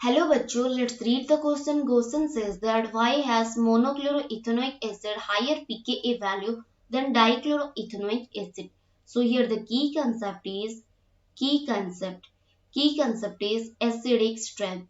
Hello बच्चों, let's read the question. Question says that why has monochloroethanoic acid higher pKa value than dichloroethanoic acid? So here the key concept is acidic strength.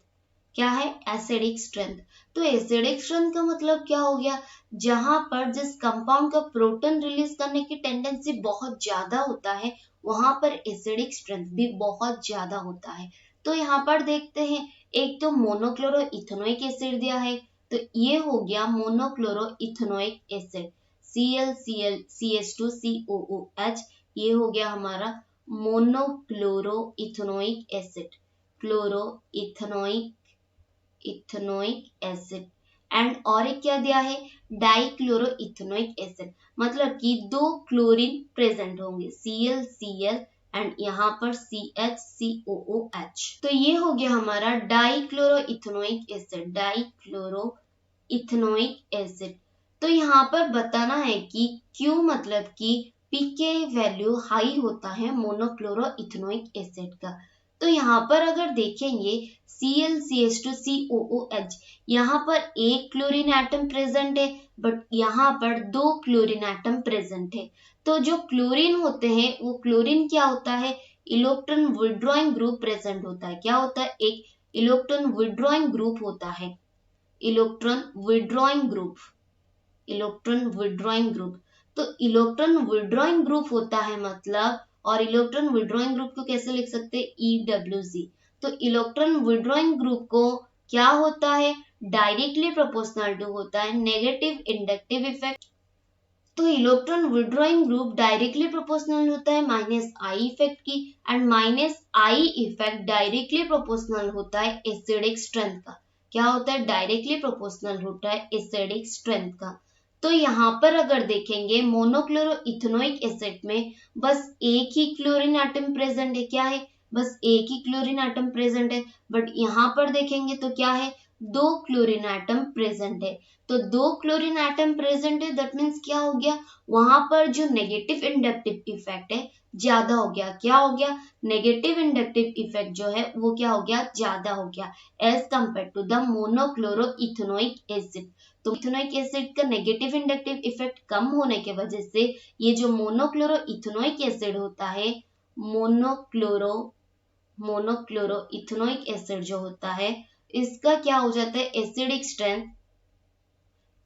क्या है? Acidic strength. तो acidic strength का मतलब क्या हो गया? जहां पर जिस कंपाउंड का प्रोटॉन रिलीज करने की टेंडेंसी बहुत ज्यादा होता है वहां पर एसिडिक स्ट्रेंथ भी बहुत ज्यादा होता है. तो यहाँ पर देखते हैं, एक तो मोनोक्लोरो इथेनोइक एसिड दिया है, तो ये हो गया monochloro ethanoic acid ClCl CH2COOH. ये हो गया हमारा monochloro ethanoic acid, chloro ethanoic acid. And और एक क्या दिया है? डाइक्लोरोइथेनोइक एसिड. मतलब कि दो क्लोरीन प्रेजेंट होंगे, ClCl एंड यहाँ पर CHCOOH. तो ये हो गया हमारा डाइक्लोरोइथेनोइक एसिड. तो यहाँ पर बताना है कि क्यों, मतलब कि पीके वैल्यू हाई होता है मोनोक्लोरोइथेनोइक एसिड का. तो यहाँ पर अगर देखेंगे ClCH2COOH, यहाँ पर एक क्लोरीन एटम प्रेजेंट है, बट यहाँ पर दो क्लोरीन एटम प्रेजेंट है. तो जो क्लोरीन होते हैं वो क्लोरीन क्या होता है? इलेक्ट्रॉन विड्रॉइंग ग्रुप प्रेजेंट होता है. क्या होता है? एक इलेक्ट्रॉन विड्रॉइंग ग्रुप होता है. Electron withdrawing group. तो इलेक्ट्रॉन विड्रॉइंग ग्रुप होता है मतलब, और इलेक्ट्रॉन विड्रॉइंग ग्रुप को कैसे लिख सकते हैं? EWG. तो इलेक्ट्रॉन विड्रॉइंग ग्रुप को क्या होता है? डायरेक्टली प्रोपोर्शनल टू होता है नेगेटिव इंडक्टिव इफेक्ट. तो electron withdrawing group directly proportional होता है -I इफेक्ट की, and -I effect directly proportional होता है एसिडिक स्ट्रेंथ का. क्या होता है? डायरेक्टली प्रोपोर्शनल होता है एसिडिक स्ट्रेंथ का. तो यहाँ पर अगर देखेंगे मोनोक्लोरोइथेनोइक एसिड में बस एक ही क्लोरीन एटम प्रेजेंट है. क्या है? बस एक ही क्लोरीन एटम प्रेजेंट है. बट यहाँ पर देखेंगे तो क्या है? दो क्लोरीन एटम प्रेजेंट है. तो दो क्लोरीन एटम प्रेजेंट है, दैट मीन्स क्या हो गया? वहां पर जो नेगेटिव इंडक्टिव इफेक्ट है ज्यादा हो गया. क्या हो गया? नेगेटिव इंडक्टिव इफेक्ट जो है वो क्या हो गया? ज्यादा हो गया as compare to the monochloroethanoic acid. तो इथेनोइक एसिड का नेगेटिव इंडक्टिव इफेक्ट कम होने के वजह से ये जो मोनोक्लोरोइथेनोइक एसिड होता है, मोनोक्लोरोइथेनोइक एसिड जो होता है, इसका क्या हो जाता है? एसिडिक स्ट्रेंथ,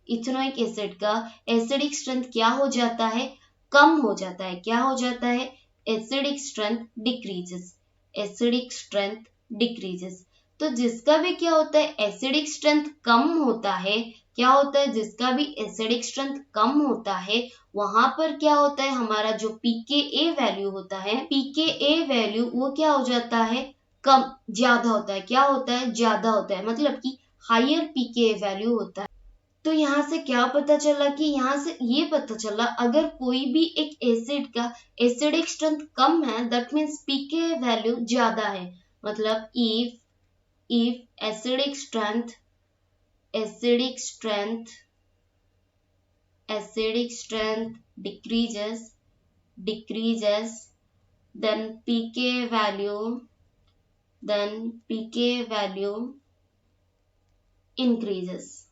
इथेनोइक एसिड का एसिडिक स्ट्रेंथ क्या हो जाता है? कम हो जाता है. क्या हो जाता है? Acidic strength decreases. तो जिसका भी क्या होता है? एसिडिक स्ट्रेंथ कम होता है. क्या होता है? जिसका भी एसिडिक स्ट्रेंथ कम होता है वहां पर क्या होता है? हमारा जो pKa वैल्यू होता है, pKa वैल्यू वो क्या हो जाता है? कम, ज्यादा होता है. क्या होता है? ज्यादा होता है, मतलब कि हायर pKa वैल्यू होता है. तो यहाँ से क्या पता चला? कि यहाँ से ये पता चला, अगर कोई भी एक एसिड का एसिडिक स्ट्रेंथ कम है, दैट मीन्स pKa वैल्यू ज्यादा है. मतलब if acidic strength decreases, then pKa value increases.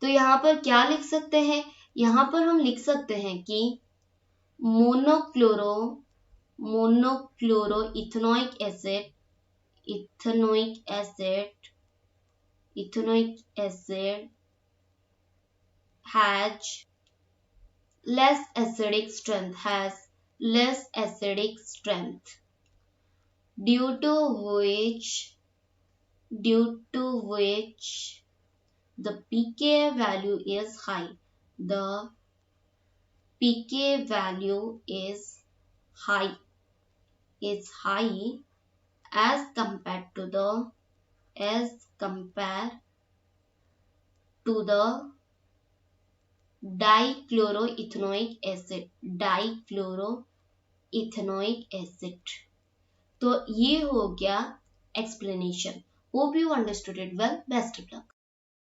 तो यहाँ पर क्या लिख सकते हैं? यहाँ पर हम लिख सकते हैं कि मोनोक्लोरोइथेनोइक acid has less acidic strength, due to which the pKa value is high. The pKa value is high as compared to the dichloroethanoic acid. तो ये हो गया explanation. Hope you understood it well. Best of luck.